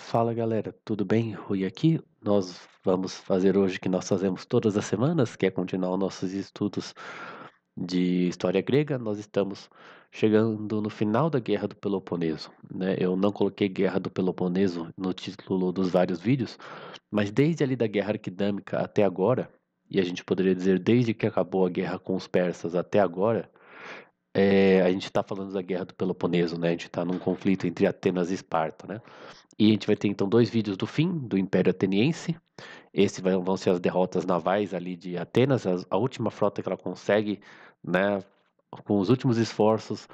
Fala galera, tudo bem? Rui aqui. Nós vamos fazer hoje o que nós fazemos todas as semanas, que é continuar os nossos estudos de história grega. Nós estamos chegando no final da Guerra do Peloponeso, né? Eu não coloquei Guerra do Peloponeso no título dos vários vídeos, mas desde ali da Guerra Arquidâmica até agora, e a gente poderia dizer desde que acabou a guerra com os persas até agora, a gente está falando da Guerra do Peloponeso, né? A gente está num conflito entre Atenas e Esparta, né? E a gente vai ter então dois vídeos do fim do Império Ateniense. Vão ser as derrotas navais ali de Atenas, a última frota que ela consegue, né, com os últimos esforços,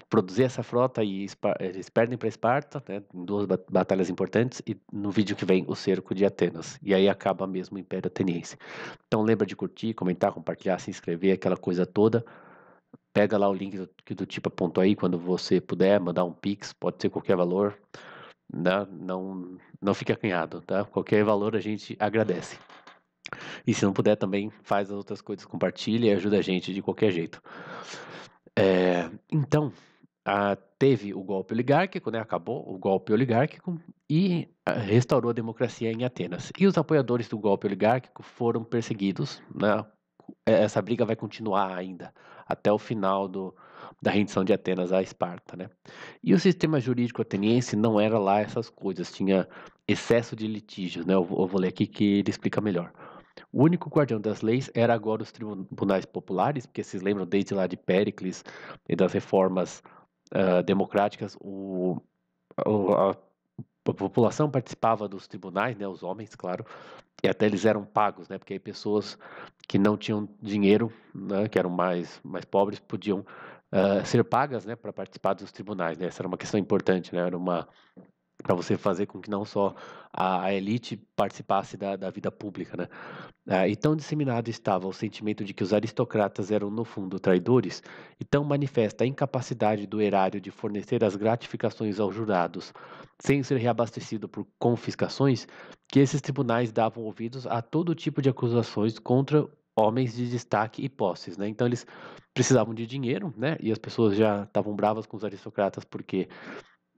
produzir essa frota e eles perdem para Esparta, né, em duas batalhas importantes, e no vídeo que vem o cerco de Atenas. E aí acaba mesmo o Império Ateniense. Então lembra de curtir, comentar, compartilhar, se inscrever, aquela coisa toda. Pega lá o link que do tipo apontou aí, quando você puder, mandar um Pix, pode ser qualquer valor, né? Não fique acanhado, tá? Qualquer valor a gente agradece. E se não puder também, faz as outras coisas, compartilha e ajuda a gente de qualquer jeito. Então, teve o golpe oligárquico, né? Acabou o golpe oligárquico e restaurou a democracia em Atenas. E os apoiadores do golpe oligárquico foram perseguidos, né? Essa briga vai continuar ainda até o final da rendição de Atenas a Esparta, né? E o sistema jurídico ateniense não era lá essas coisas, tinha excesso de litígios, né? Eu vou ler aqui que ele explica melhor. O único guardião das leis era agora os tribunais populares, porque vocês lembram desde lá de Péricles e das reformas democráticas, a população participava dos tribunais, né? Os homens, claro, e até eles eram pagos, né? Porque aí pessoas que não tinham dinheiro, né? Que eram mais pobres, podiam ser pagas, né? Para participar dos tribunais, né? Essa era uma questão importante, né? Era uma para você fazer com que não só a elite participasse da vida pública, né? E tão disseminado estava o sentimento de que os aristocratas eram, no fundo, traidores, e tão manifesta a incapacidade do erário de fornecer as gratificações aos jurados, sem ser reabastecido por confiscações, que esses tribunais davam ouvidos a todo tipo de acusações contra homens de destaque e posses, né? Então eles precisavam de dinheiro, né? E as pessoas já estavam bravas com os aristocratas porque,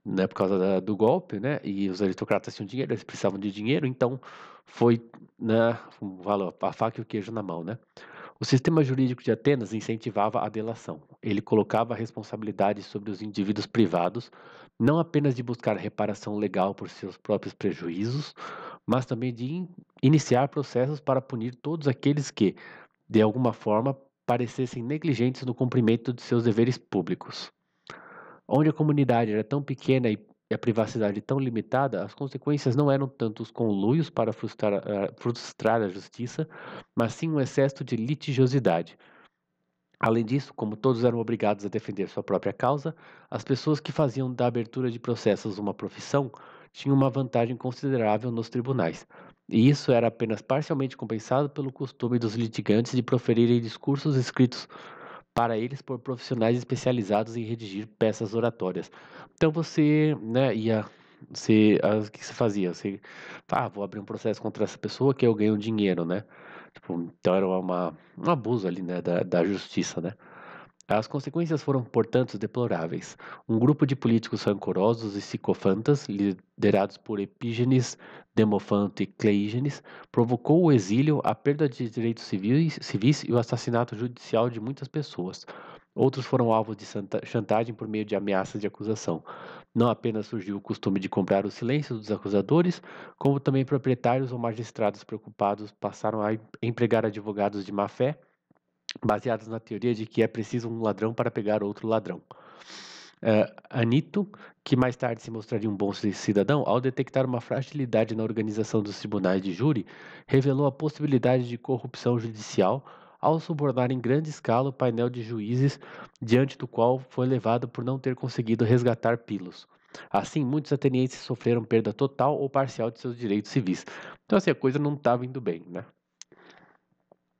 né, por causa do golpe, né? E os aristocratas tinham dinheiro, eles precisavam de dinheiro, então foi, né, valor, a faca e o queijo na mão, né? O sistema jurídico de Atenas incentivava a delação. Ele colocava a responsabilidade sobre os indivíduos privados, não apenas de buscar reparação legal por seus próprios prejuízos, mas também de iniciar processos para punir todos aqueles que, de alguma forma, parecessem negligentes no cumprimento de seus deveres públicos. Onde a comunidade era tão pequena e a privacidade tão limitada, as consequências não eram tanto os conluios para frustrar a justiça, mas sim um excesso de litigiosidade. Além disso, como todos eram obrigados a defender sua própria causa, as pessoas que faziam da abertura de processos uma profissão tinham uma vantagem considerável nos tribunais. E isso era apenas parcialmente compensado pelo costume dos litigantes de proferirem discursos escritos para eles por profissionais especializados em redigir peças oratórias. Então você, né, o que você fazia? Você, vou abrir um processo contra essa pessoa que eu ganho dinheiro, né? Tipo, então era um abuso ali, né, da justiça, né? As consequências foram, portanto, deploráveis. Um grupo de políticos rancorosos e psicofantas, liderados por Epígenes, Demofanto e Cleígenes, provocou o exílio, a perda de direitos civis e o assassinato judicial de muitas pessoas. Outros foram alvos de chantagem por meio de ameaças de acusação. Não apenas surgiu o costume de comprar o silêncio dos acusadores, como também proprietários ou magistrados preocupados passaram a empregar advogados de má-fé baseadas na teoria de que é preciso um ladrão para pegar outro ladrão. Anito, que mais tarde se mostraria um bom cidadão, ao detectar uma fragilidade na organização dos tribunais de júri, revelou a possibilidade de corrupção judicial ao subornar em grande escala o painel de juízes diante do qual foi levado por não ter conseguido resgatar Pilos. Assim, muitos atenienses sofreram perda total ou parcial de seus direitos civis. Então, assim, a coisa não estava indo bem, né?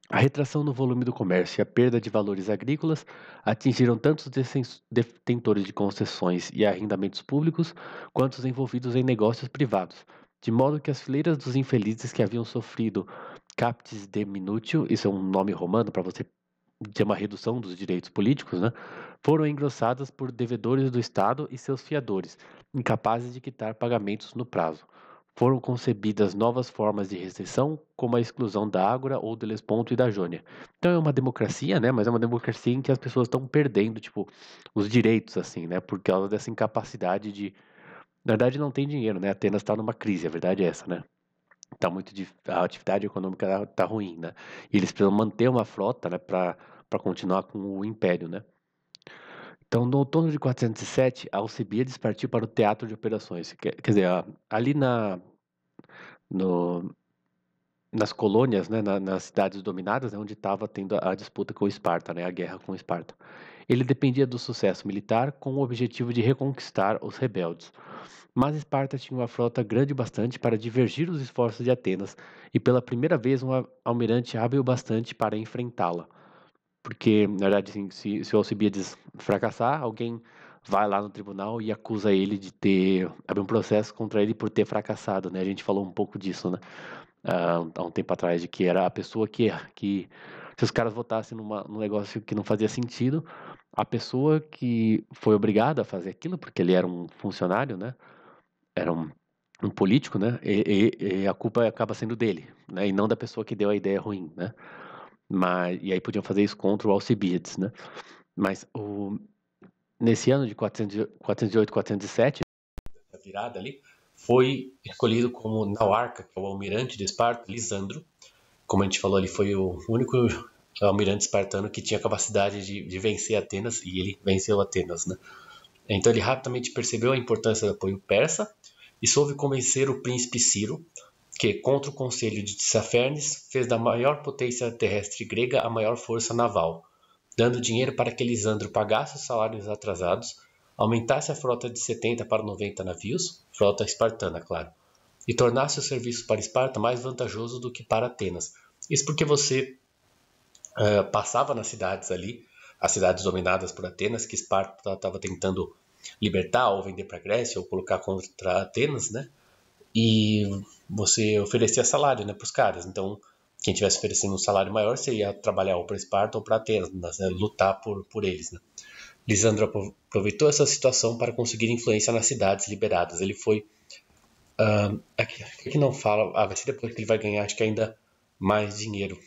A retração no volume do comércio e a perda de valores agrícolas atingiram tanto os detentores de concessões e arrendamentos públicos quanto os envolvidos em negócios privados, de modo que as fileiras dos infelizes que haviam sofrido captis de minutio, isso é um nome romano para você de uma redução dos direitos políticos, né, foram engrossadas por devedores do Estado e seus fiadores, incapazes de quitar pagamentos no prazo. Foram concebidas novas formas de restrição, como a exclusão da Ágora ou do Helesponto e da Jônia. Então é uma democracia, né, mas é uma democracia em que as pessoas estão perdendo, tipo, os direitos, assim, né, por causa dessa incapacidade de... Na verdade, não tem dinheiro, né, Atenas está numa crise, a verdade é essa, né. A atividade econômica tá ruim, né? E eles precisam manter uma frota, né, para continuar com o império, né? Então, no outono de 407, Alcibíades partiu para o teatro de operações. Quer dizer, ali no, nas colônias, né, nas cidades dominadas, né, onde estava tendo a disputa com Esparta, né, a guerra com Esparta. Ele dependia do sucesso militar com o objetivo de reconquistar os rebeldes. Mas Esparta tinha uma frota grande bastante para divergir os esforços de Atenas e pela primeira vez um almirante hábil bastante para enfrentá-la. Porque, na verdade, assim, se o Alcibiades fracassar, alguém vai lá no tribunal e acusa ele de abre um processo contra ele por ter fracassado, né? A gente falou um pouco disso, né? Há um tempo atrás, de que era a pessoa que se os caras votassem num negócio que não fazia sentido, a pessoa que foi obrigada a fazer aquilo, porque ele era um funcionário, né? Era um político, né? E a culpa acaba sendo dele, né? E não da pessoa que deu a ideia ruim, né? E aí podiam fazer isso contra o Alcibiades, né? Mas nesse ano de 408, 407, a virada ali, foi escolhido como Nauarca, que é o almirante de Esparta, Lisandro. Como a gente falou, ele foi o único almirante espartano que tinha capacidade de vencer Atenas, e ele venceu Atenas, né? Então ele rapidamente percebeu a importância do apoio persa e soube convencer o príncipe Ciro, que, contra o conselho de Tissafernes, fez da maior potência terrestre grega a maior força naval, dando dinheiro para que Lisandro pagasse os salários atrasados, aumentasse a frota de 70 para 90 navios, frota espartana, claro, e tornasse o serviço para Esparta mais vantajoso do que para Atenas. Isso porque você passava nas cidades ali, as cidades dominadas por Atenas, que Esparta estava tentando libertar ou vender para a Grécia ou colocar contra Atenas, né? E você oferecia salário, né, para os caras. Então, quem tivesse oferecendo um salário maior, você ia trabalhar ou para Esparta ou para Atenas, né, lutar por eles, né? Lisandro aproveitou essa situação para conseguir influência nas cidades liberadas. Ele foi... aqui não fala... vai ser depois que ele vai ganhar, acho que ainda mais dinheiro.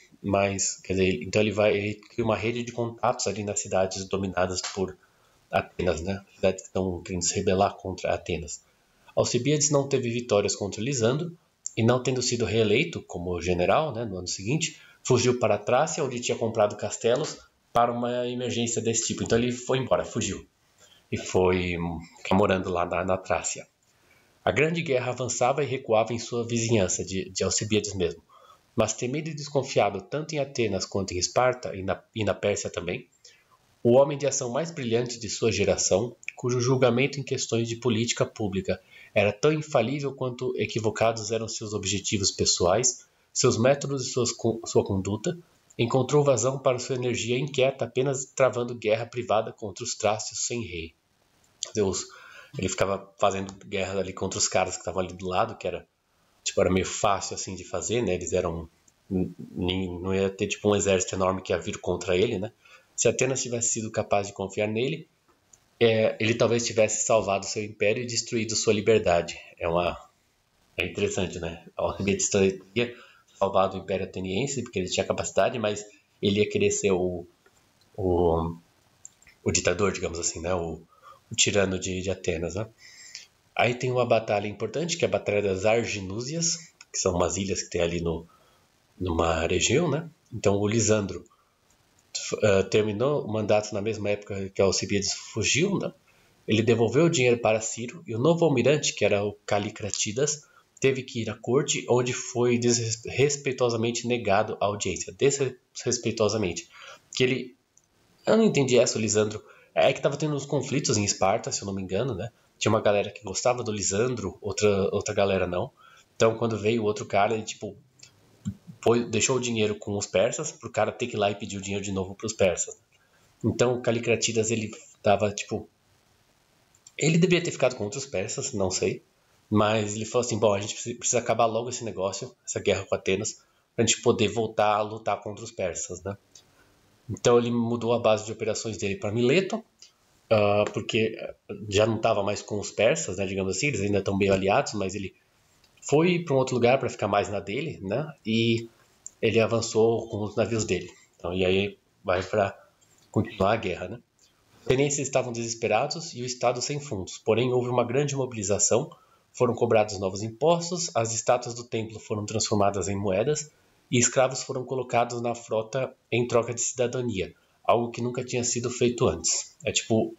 Quer dizer, então ele cria uma rede de contatos ali nas cidades dominadas por Atenas, né? Cidades que estão querendo se rebelar contra Atenas. Alcibiades não teve vitórias contra Lisandro e, não tendo sido reeleito como general, né, no ano seguinte, fugiu para a Trácia, onde tinha comprado castelos para uma emergência desse tipo. Então ele foi embora, fugiu e foi ficar morando lá na Trácia. A grande guerra avançava e recuava em sua vizinhança de Alcibiades mesmo. Mas temido e desconfiado tanto em Atenas quanto em Esparta e na Pérsia também, o homem de ação mais brilhante de sua geração, cujo julgamento em questões de política pública era tão infalível quanto equivocados eram seus objetivos pessoais, seus métodos e sua conduta, encontrou vazão para sua energia inquieta apenas travando guerra privada contra os trácios sem rei. Ele ficava fazendo guerra ali contra os caras que estavam ali do lado, que era meio fácil assim de fazer, né? Eles eram... não ia ter tipo um exército enorme que ia vir contra ele, né? Se Atenas tivesse sido capaz de confiar nele, ele talvez tivesse salvado seu império e destruído sua liberdade. É interessante, né? Alcibiades teria salvado o Império Ateniense, porque ele tinha capacidade, mas ele ia querer ser o ditador, digamos assim, né? O tirano de Atenas, né? Aí tem uma batalha importante, que é a Batalha das Arginúsias, que são umas ilhas que tem ali numa região, né? Então o Lisandro terminou o mandato na mesma época que Alcibiades fugiu, né? Ele devolveu o dinheiro para Ciro e o novo almirante, que era o Calicratidas, teve que ir à corte, onde foi desrespeitosamente negado a audiência. Desrespeitosamente. Eu não entendi essa, o Lisandro. É que estava tendo uns conflitos em Esparta, se eu não me engano, né? Tinha uma galera que gostava do Lisandro, outra galera não. Então, quando veio o outro cara, ele, deixou o dinheiro com os persas, pro cara ter que ir lá e pedir o dinheiro de novo pros persas. Então, o Calicratidas, ele tava, ele deveria ter ficado contra os persas, não sei. Mas ele falou assim, bom, a gente precisa acabar logo esse negócio, essa guerra com Atenas, pra gente poder voltar a lutar contra os persas, né? Então ele mudou a base de operações dele para Mileto, porque já não estava mais com os persas, né, digamos assim, eles ainda estão bem aliados, mas ele foi para um outro lugar para ficar mais na dele, né, e ele avançou com os navios dele. Então, e aí vai para continuar a guerra, né. Os atenienses estavam desesperados e o estado sem fundos, porém houve uma grande mobilização, foram cobrados novos impostos, as estátuas do templo foram transformadas em moedas e escravos foram colocados na frota em troca de cidadania, algo que nunca tinha sido feito antes. É tipo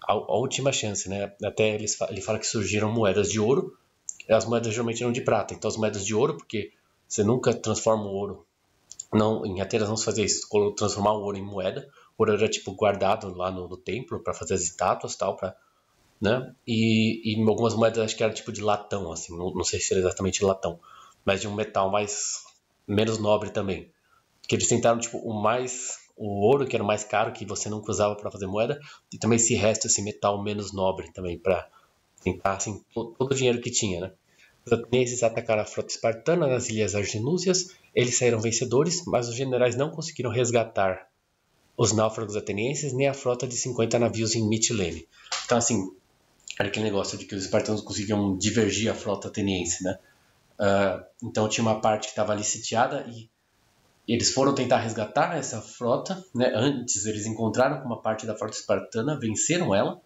a última chance, né? Até ele fala que surgiram moedas de ouro, as moedas geralmente eram de prata, então as moedas de ouro, porque você nunca transforma o ouro, não, em Atenas não se fazia isso, transformar o ouro em moeda, o ouro era tipo guardado lá no templo para fazer as estátuas e tal, para, né? E algumas moedas acho que era tipo de latão, assim, não sei se era exatamente latão, mas de um metal mais menos nobre também. Que eles tentaram tipo o ouro que era o mais caro que você nunca usava para fazer moeda e também esse resto esse metal menos nobre também para tentar assim todo o dinheiro que tinha, né? Os atenienses atacaram a frota espartana nas ilhas Arginúsias, eles saíram vencedores, mas os generais não conseguiram resgatar os náufragos atenienses nem a frota de 50 navios em Mitilene. Então assim, era aquele negócio de que os espartanos conseguiam divergir a frota ateniense, né? Então tinha uma parte que estava ali sitiada e eles foram tentar resgatar essa frota, né? Antes eles encontraram com uma parte da frota espartana, venceram ela,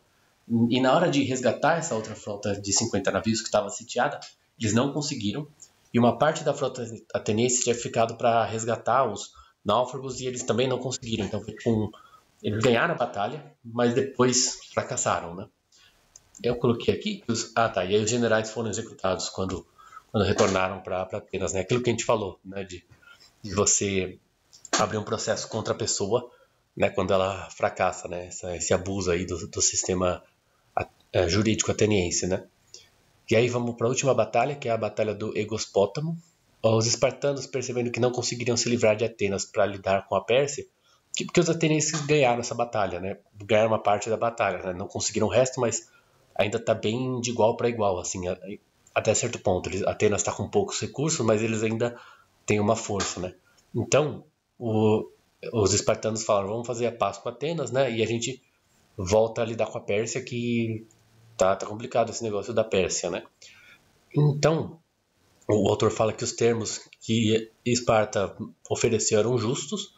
e na hora de resgatar essa outra frota de 50 navios que estava sitiada, eles não conseguiram, e uma parte da frota ateniense tinha ficado para resgatar os náufragos e eles também não conseguiram. Então foi tipo eles ganharam a batalha, mas depois fracassaram, né? Eu coloquei aqui tá, e aí os generais foram executados quando retornaram para Atenas, né? Aquilo que a gente falou, né? De você abrir um processo contra a pessoa, né, quando ela fracassa, né, esse abuso aí do sistema jurídico ateniense, né. E aí vamos para a última batalha, que é a batalha do Egospótamo. Os espartanos, percebendo que não conseguiriam se livrar de Atenas para lidar com a Pérsia, porque os atenienses ganharam essa batalha, né, ganharam uma parte da batalha, né, não conseguiram o resto, mas ainda está bem de igual para igual, assim, até certo ponto. Atenas está com poucos recursos, mas eles ainda têm uma força, né. Então, os espartanos falaram, vamos fazer a paz com Atenas, né? E a gente volta a lidar com a Pérsia, que tá complicado esse negócio da Pérsia, né? Então, o autor fala que os termos que Esparta ofereceu eram justos,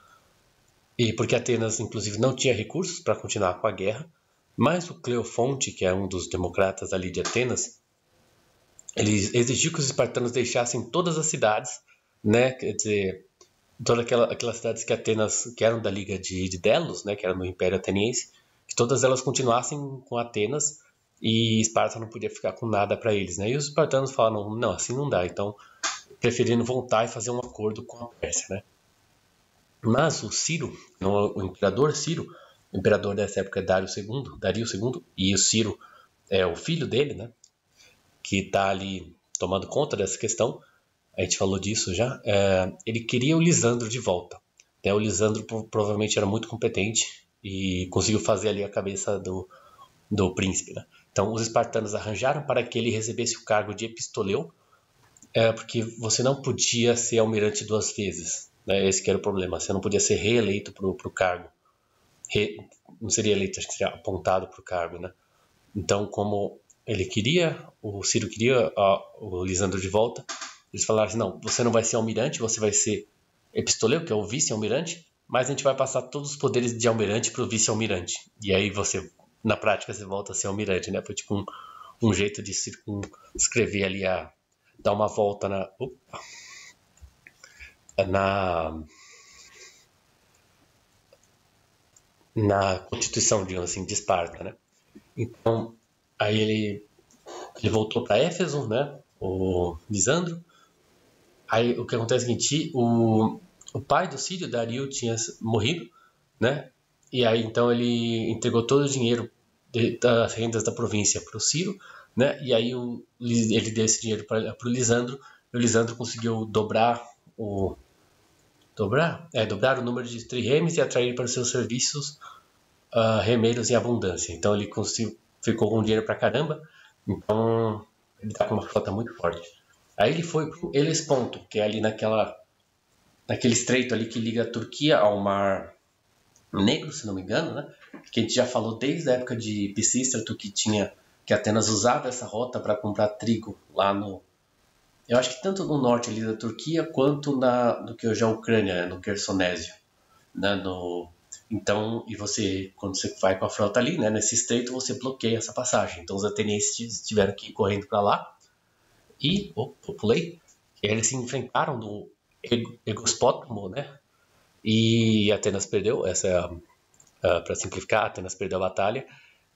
e porque Atenas, inclusive, não tinha recursos para continuar com a guerra, mas o Cleofonte, que é um dos democratas ali de Atenas, ele exigiu que os espartanos deixassem todas as cidades, né? Quer dizer, todas aquelas cidades que Atenas, que eram da Liga de Delos, né, que era no Império Ateniense, que todas elas continuassem com Atenas e Esparta não podia ficar com nada para eles, né? E os espartanos falaram, não, assim não dá, então preferindo voltar e fazer um acordo com a Pérsia, né? Mas o Ciro, o imperador Ciro, o imperador dessa época é Dario II, e o Ciro é o filho dele, né, que está ali tomando conta dessa questão, a gente falou disso já, ele queria o Lisandro de volta. Né? O Lisandro provavelmente era muito competente e conseguiu fazer ali a cabeça do príncipe. Né? Então os espartanos arranjaram para que ele recebesse o cargo de epistoleu, porque você não podia ser almirante duas vezes. Né? Esse que era o problema, você não podia ser reeleito para o cargo. Não seria eleito, acho que seria apontado para o cargo. Né? Então, como ele queria, o Ciro queria o Lisandro de volta, eles falaram assim, não, você não vai ser almirante, você vai ser epistoleu, que é o vice-almirante, mas a gente vai passar todos os poderes de almirante para o vice-almirante. E aí você, na prática, você volta a ser almirante, né? Foi tipo um jeito de escrever ali, dar uma volta na, na Constituição, digamos assim, de Esparta, né? Então, aí ele voltou para Éfeso, né? O Lisandro. Aí o que acontece é o seguinte, o pai do Círio, Dario, tinha morrido, né? E aí então ele entregou todo o dinheiro das rendas da província para o Ciro, né? E aí ele deu esse dinheiro para o Lisandro, e o Lisandro conseguiu dobrar o número de triremes e atrair para os seus serviços remeiros em abundância. Então ele ficou com dinheiro para caramba, então ele está com uma frota muito forte. Aí ele foi para o Helesponto, que é ali naquele estreito ali que liga a Turquia ao mar negro, se não me engano, né? Que a gente já falou desde a época de Pisístrato que Atenas usava essa rota para comprar trigo lá no, eu acho que tanto no norte ali da Turquia quanto do que hoje é a Ucrânia, no Quersonésio, né? Então, e você, quando você vai com a frota ali, né, nesse estreito, você bloqueia essa passagem. Então os atenienses tiveram que ir correndo para lá e, eu pulei, eles se enfrentaram no Egospótamo, né? E Atenas perdeu, para simplificar, Atenas perdeu a batalha,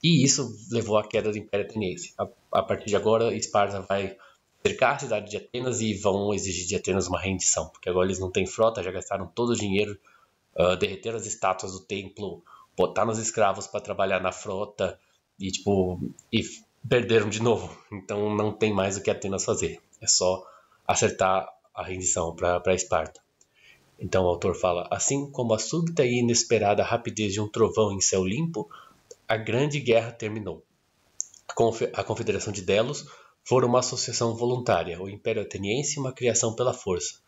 e isso levou à queda do Império Ateniense. A partir de agora, Esparta vai cercar a cidade de Atenas e vão exigir de Atenas uma rendição, porque agora eles não têm frota, já gastaram todo o dinheiro, derreteram as estátuas do templo, botaram os escravos para trabalhar na frota e e perderam de novo. Então não tem mais o que Atenas fazer, é só acertar a rendição para Esparta. Então o autor fala: assim como a súbita e inesperada rapidez de um trovão em céu limpo, a grande guerra terminou. A Confederação de Delos fora uma associação voluntária, o Império Ateniense uma criação pela força.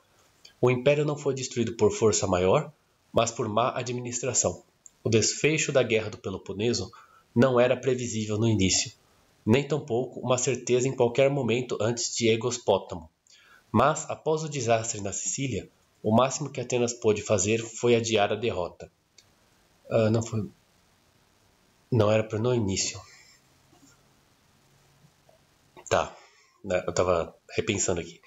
O Império não foi destruído por força maior, mas por má administração. O desfecho da Guerra do Peloponeso não era previsível no início, nem tampouco uma certeza em qualquer momento antes de Egospótamo. Mas, após o desastre na Sicília, o máximo que Atenas pôde fazer foi adiar a derrota. Não era no início. Tá, eu estava repensando aqui.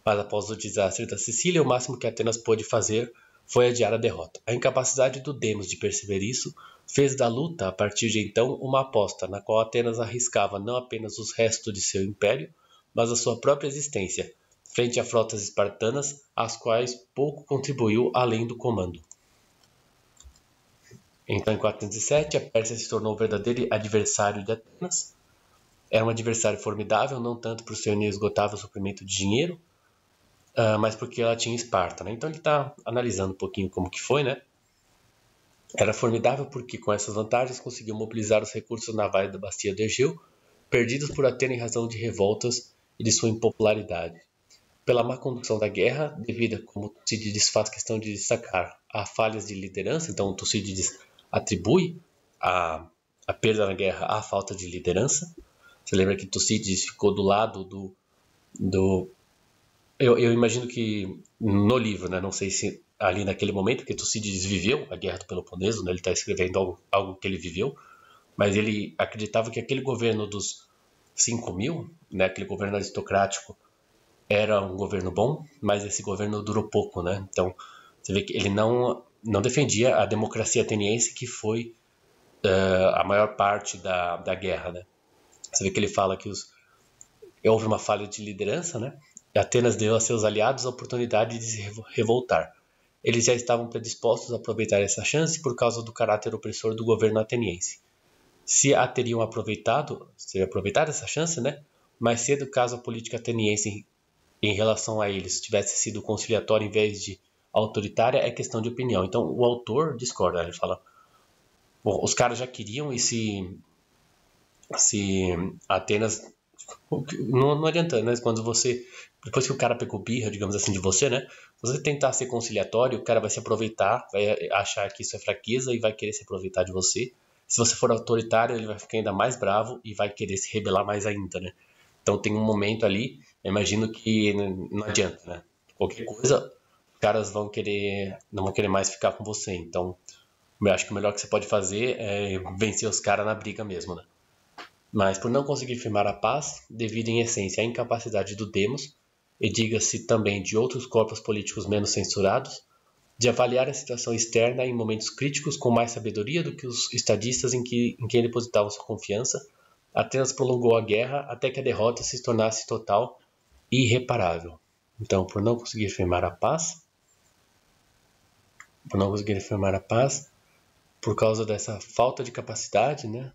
Mas após o desastre da Sicília, o máximo que Atenas pôde fazer foi adiar a derrota. A incapacidade do Demos de perceber isso fez da luta, a partir de então, uma aposta na qual Atenas arriscava não apenas os restos de seu império, mas a sua própria existência, frente a frotas espartanas, às quais pouco contribuiu além do comando. Então, em 407, a Pérsia se tornou o verdadeiro adversário de Atenas. Era um adversário formidável, não tanto por seu inesgotável suprimento de dinheiro, mas porque ela tinha Esparta, né? Então ele está analisando um pouquinho como que foi, né? Era formidável porque com essas vantagens conseguiu mobilizar os recursos navais da bacia do Egeu, perdidos por Atena em razão de revoltas e de sua impopularidade. Pela má condução da guerra, devido, como Tucídides faz questão de destacar, a falhas de liderança, então Tucídides atribui a perda na guerra à falta de liderança. Você lembra que Tucídides ficou do lado do eu imagino que no livro, né, não sei se ali naquele momento, que Tucídides viveu a Guerra do Peloponeso, né, ele está escrevendo algo que ele viveu, mas ele acreditava que aquele governo dos 5.000, né, aquele governo aristocrático, era um governo bom, mas esse governo durou pouco, né? Então, você vê que ele não defendia a democracia ateniense, que foi a maior parte da guerra, né? Você vê que ele fala que houve uma falha de liderança, né? Atenas deu a seus aliados a oportunidade de se revoltar. Eles já estavam predispostos a aproveitar essa chance por causa do caráter opressor do governo ateniense. Se teriam aproveitado essa chance, né? Mais cedo, caso a política ateniense em relação a eles tivesse sido conciliatória em vez de autoritária, é questão de opinião. Então o autor discorda, ele fala: bom, os caras já queriam, e se Atenas, não adianta, né? Quando você, depois que o cara pegou birra, digamos assim, de você, né? Se você tentar ser conciliatório, o cara vai se aproveitar, vai achar que isso é fraqueza e vai querer se aproveitar de você. Se você for autoritário, ele vai ficar ainda mais bravo e vai querer se rebelar mais ainda, né? Então tem um momento ali, eu imagino que não adianta, né? Qualquer coisa, os caras não vão querer mais ficar com você. Então, eu acho que o melhor que você pode fazer é vencer os caras na briga mesmo, né? Mas por não conseguir firmar a paz, devido em essência à incapacidade do Demos, e diga-se também de outros corpos políticos menos censurados, de avaliar a situação externa em momentos críticos com mais sabedoria do que os estadistas em quem depositavam sua confiança, Atenas prolongou a guerra até que a derrota se tornasse total e irreparável. Então, por não conseguir firmar a paz, por causa dessa falta de capacidade, né,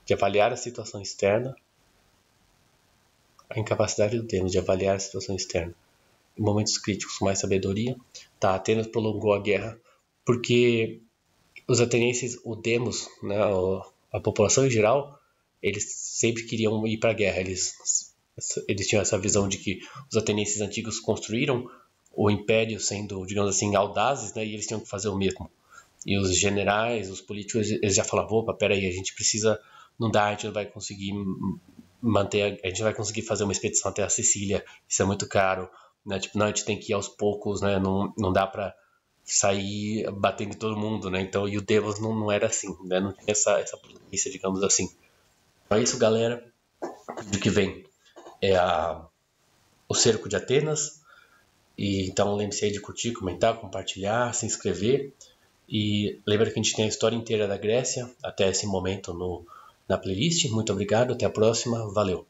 de avaliar a situação externa, a incapacidade do Demos de avaliar a situação externa em momentos críticos com mais sabedoria, Atenas prolongou a guerra porque os atenienses, o Demos, né, a população em geral, eles sempre queriam ir para a guerra. Eles tinham essa visão de que os atenienses antigos construíram o império sendo, digamos assim, audazes, né, e eles tinham que fazer o mesmo. E os generais, os políticos, eles já falavam, opa, peraí, a gente precisa, não dá, a gente não vai conseguir manter, a gente não vai conseguir fazer uma expedição até a Sicília, isso é muito caro, né? Tipo, não, a gente tem que ir aos poucos, né? Não dá pra sair batendo em todo mundo, né? Então, e o Devos não era assim, né? Não tinha essa polícia, digamos assim. Então é isso, galera. O que vem é o cerco de Atenas. E então lembre-se aí de curtir, comentar, compartilhar, se inscrever. E lembra que a gente tem a história inteira da Grécia até esse momento na playlist. Muito obrigado, até a próxima, valeu!